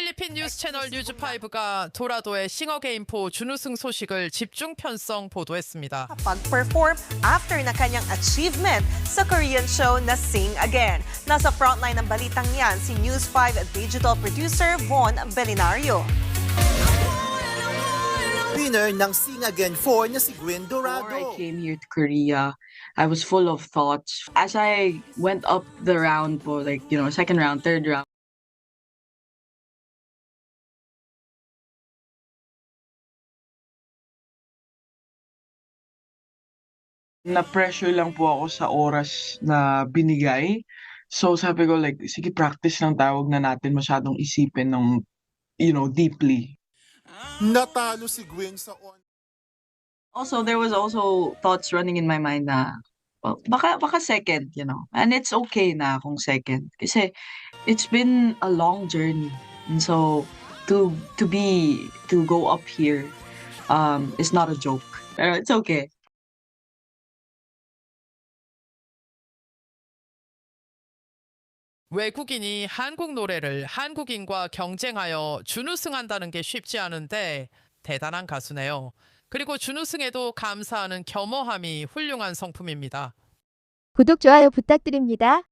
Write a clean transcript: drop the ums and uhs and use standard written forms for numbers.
필리핀 뉴스 채널 뉴즈5가 도라도의 싱어게임4 준우승 소식을 집중 편성 보도했습니다. Pag-perform after na kanyang achievement sa Korean show na Sing Again. Nasa frontline ng balitang yan si News 5 digital producer Von Belinario. Winner ng Sing Again 4 na si Gwen Before I Dorado. came here to Korea, I was full of thoughts. As I went up the round po, second round, third round, na-pressure lang po ako sa oras na binigay. So sabi ko sige practice lang tayo, wag na natin masyadong isipin ng, deeply. Natalo si Gwen sa Also, there was also thoughts running in my mind na, well, baka second, and it's okay na kung second. Kasi it's been a long journey. And so, to go up here, is not a joke. Pero it's okay. 외국인이 한국 노래를 한국인과 경쟁하여 준우승한다는 게 쉽지 않은데 대단한 가수네요. 그리고 준우승에도 감사하는 겸허함이 훌륭한 성품입니다. 구독, 좋아요 부탁드립니다.